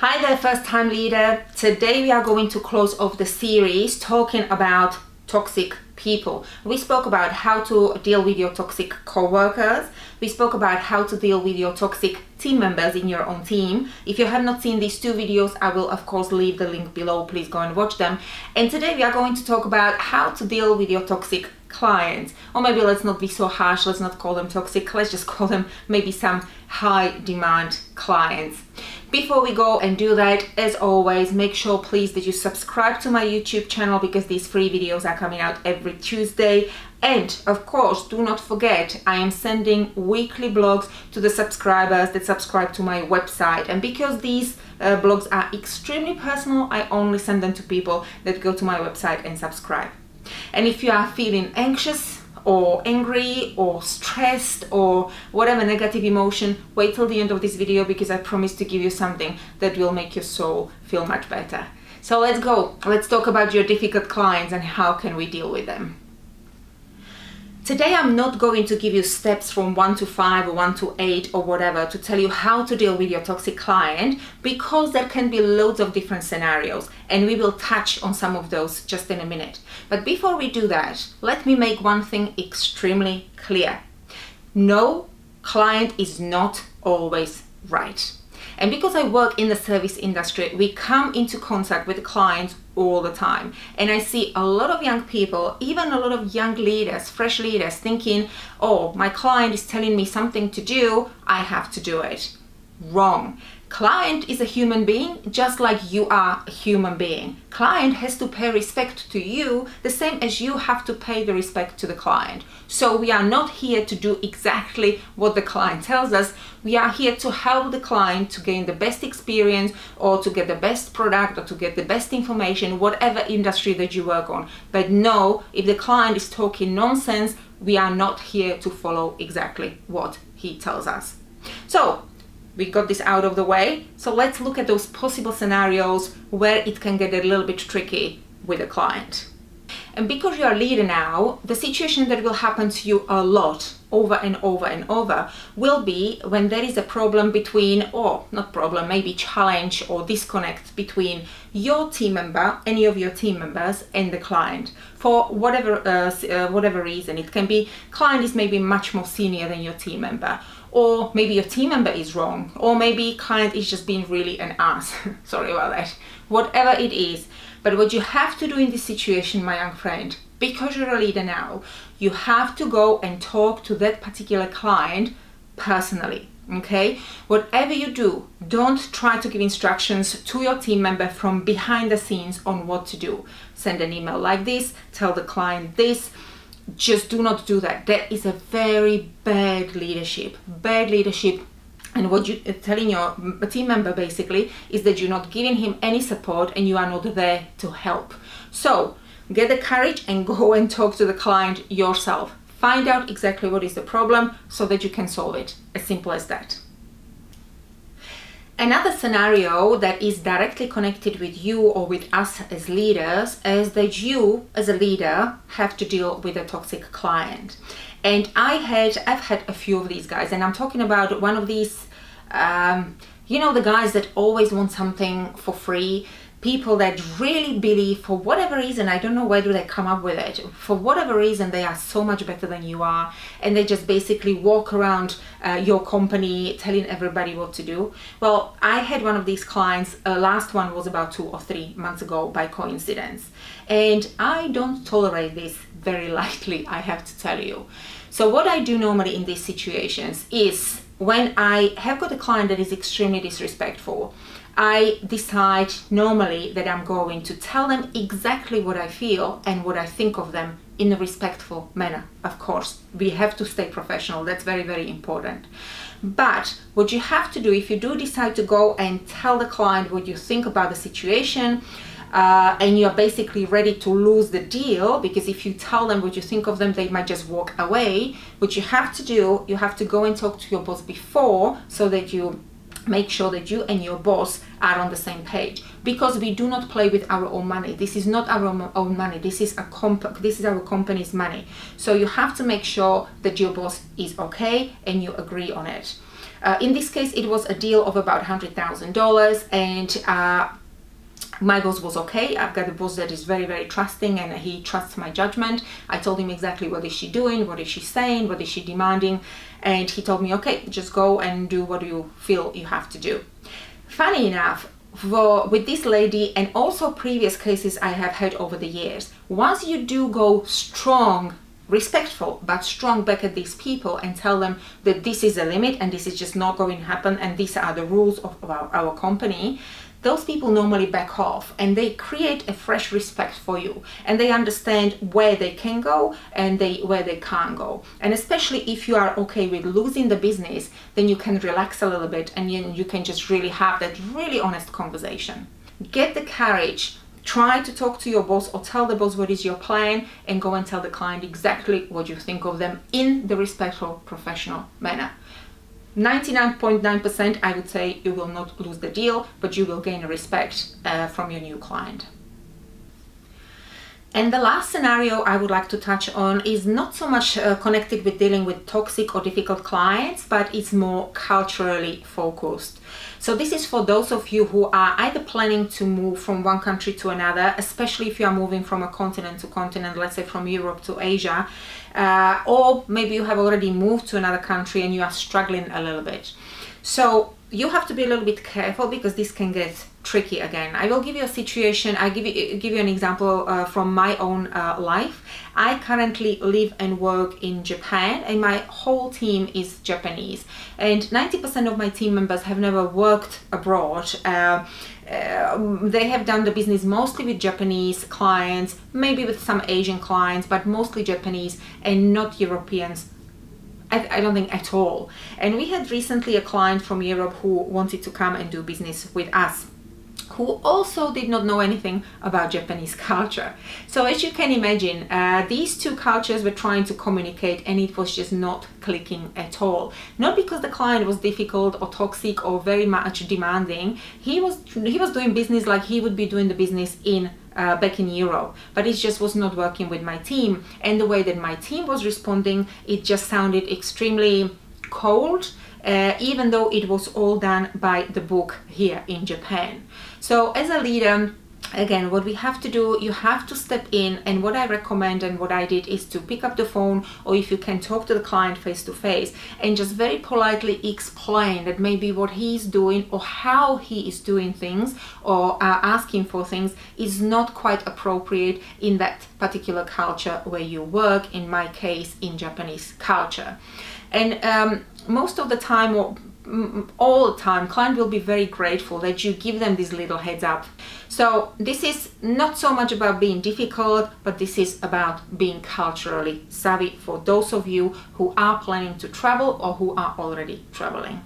Hi there, first time leader. Today we are going to close off the series talking about toxic people. We spoke about how to deal with your toxic co-workers. We spoke about how to deal with your toxic team members in your own team. If you have not seen these two videos, I will of course leave the link below. Please go and watch them. And today we are going to talk about how to deal with your toxic clients. Or maybe let's not be so harsh, let's not call them toxic, let's just call them maybe some high demand clients. Before we go and do that, as always, make sure please that you subscribe to my YouTube channel because these free videos are coming out every Tuesday. And of course, do not forget, I am sending weekly blogs to the subscribers that subscribe to my website. And because these blogs are extremely personal, I only send them to people that go to my website and subscribe. And if you are feeling anxious or angry or stressed or whatever negative emotion, wait till the end of this video because I promise to give you something that will make your soul feel much better. So let's go. Let's talk about your difficult clients and how can we deal with them. Today I'm not going to give you steps from 1 to 5 or 1 to 8 or whatever to tell you how to deal with your toxic client, because there can be loads of different scenarios and we will touch on some of those just in a minute. But before we do that, let me make one thing extremely clear. No client is not always right. And because I work in the service industry, we come into contact with clients all the time. And I see a lot of young people, even a lot of young leaders, fresh leaders, thinking, oh, my client is telling me something to do, I have to do it. Wrong. Client is a human being, just like you are a human being. Client has to pay respect to you the same as you have to pay the respect to the client. So we are not here to do exactly what the client tells us. We are here to help the client to gain the best experience or to get the best product or to get the best information, whatever industry that you work on. But no, if the client is talking nonsense, we are not here to follow exactly what he tells us. So we got this out of the way. So let's look at those possible scenarios where it can get a little bit tricky with a client. And because you're a leader now, the situation that will happen to you a lot over and over and over will be when there is a problem between, or not problem, maybe challenge or disconnect between your team member, any of your team members, and the client. For whatever reason, it can be client is maybe much more senior than your team member, or maybe your team member is wrong, or maybe client is just being really an ass. Sorry about that. Whatever it is. But what you have to do in this situation, my young friend, because you're a leader now, you have to go and talk to that particular client personally, okay? Whatever you do, don't try to give instructions to your team member from behind the scenes on what to do. Send an email like this, tell the client this. Just do not do that. That is a very bad leadership. Bad leadership. And what you're telling your team member basically is that you're not giving him any support and you are not there to help. So get the courage and go and talk to the client yourself. Find out exactly what is the problem so that you can solve it. As simple as that. Another scenario that is directly connected with you or with us as leaders is that you as a leader have to deal with a toxic client. And I've had a few of these guys, and I'm talking about one of these, you know, the guys that always want something for free, people that really believe, for whatever reason, I don't know where do they come up with it, for whatever reason they are so much better than you are, and they just basically walk around your company telling everybody what to do. Well, I had one of these clients, last one was about 2 or 3 months ago by coincidence, and I don't tolerate this very lightly, I have to tell you. So what I do normally in these situations is, when I have got a client that is extremely disrespectful, I decide normally that I'm going to tell them exactly what I feel and what I think of them in a respectful manner. Of course, we have to stay professional. That's very, very important. But what you have to do, if you do decide to go and tell the client what you think about the situation, and you're basically ready to lose the deal, because if you tell them what you think of them, they might just walk away. What you have to do, you have to go and talk to your boss before, so that you make sure that you and your boss are on the same page, because we do not play with our own money. This is not our own money. This is our company's money. So you have to make sure that your boss is okay and you agree on it. In this case, it was a deal of about $100,000, and my boss was okay. I've got a boss that is very, very trusting, and he trusts my judgment. I told him exactly what is she doing, what is she saying, what is she demanding, and he told me, okay, just go and do what you feel you have to do. Funny enough, with this lady and also previous cases I have had over the years, once you do go strong, respectful but strong back at these people and tell them that this is a limit and this is just not going to happen and these are the rules of our company, those people normally back off and they create a fresh respect for you, and they understand where they can go and where they can't go. And especially if you are okay with losing the business, then you can relax a little bit and you can just really have that really honest conversation. Get the courage. Try to talk to your boss or tell the boss what is your plan, and go and tell the client exactly what you think of them in the respectful, professional manner. 99.9% I would say you will not lose the deal, but you will gain respect from your new client. And the last scenario I would like to touch on is not so much connected with dealing with toxic or difficult clients, but it's more culturally focused. So this is for those of you who are either planning to move from one country to another, especially if you are moving from a continent to continent, let's say from Europe to Asia, or maybe you have already moved to another country and you are struggling a little bit. So you have to be a little bit careful because this can get tricky again. I will give you a situation, I give you an example from my own life. I currently live and work in Japan, and my whole team is Japanese, and 90% of my team members have never worked abroad. They have done the business mostly with Japanese clients, maybe with some Asian clients, but mostly Japanese and not Europeans. I don't think at all. And we had recently a client from Europe who wanted to come and do business with us, who also did not know anything about Japanese culture. So as you can imagine, these two cultures were trying to communicate, and it was just not clicking at all. Not because the client was difficult or toxic or very much demanding. He was doing business like he would be doing the business in back in Europe, but it just was not working with my team, and the way that my team was responding, it just sounded extremely cold, even though it was all done by the book here in Japan. So as a leader, again, what we have to do, you have to step in, and what I recommend and what I did is to pick up the phone, or if you can talk to the client face to face and just very politely explain that maybe what he's doing or how he is doing things or asking for things is not quite appropriate in that particular culture where you work, in my case in Japanese culture. And most of the time, or all the time, client will be very grateful that you give them this little heads up. So this is not so much about being difficult, but this is about being culturally savvy for those of you who are planning to travel or who are already traveling.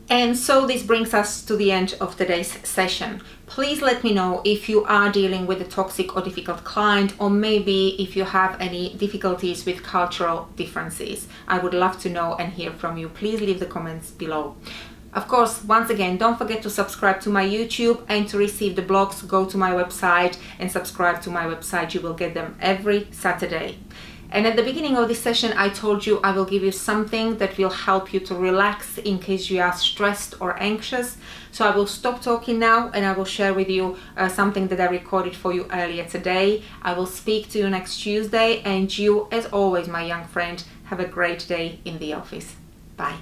And so this brings us to the end of today's session. Please let me know if you are dealing with a toxic or difficult client, or maybe if you have any difficulties with cultural differences. I would love to know and hear from you. Please leave the comments below. Of course, once again, don't forget to subscribe to my YouTube, and to receive the blogs, go to my website and subscribe to my website. You will get them every Saturday. And at the beginning of this session, I told you I will give you something that will help you to relax in case you are stressed or anxious. So I will stop talking now, and I will share with you something that I recorded for you earlier today. I will speak to you next Tuesday, and you, as always, my young friend, have a great day in the office. Bye.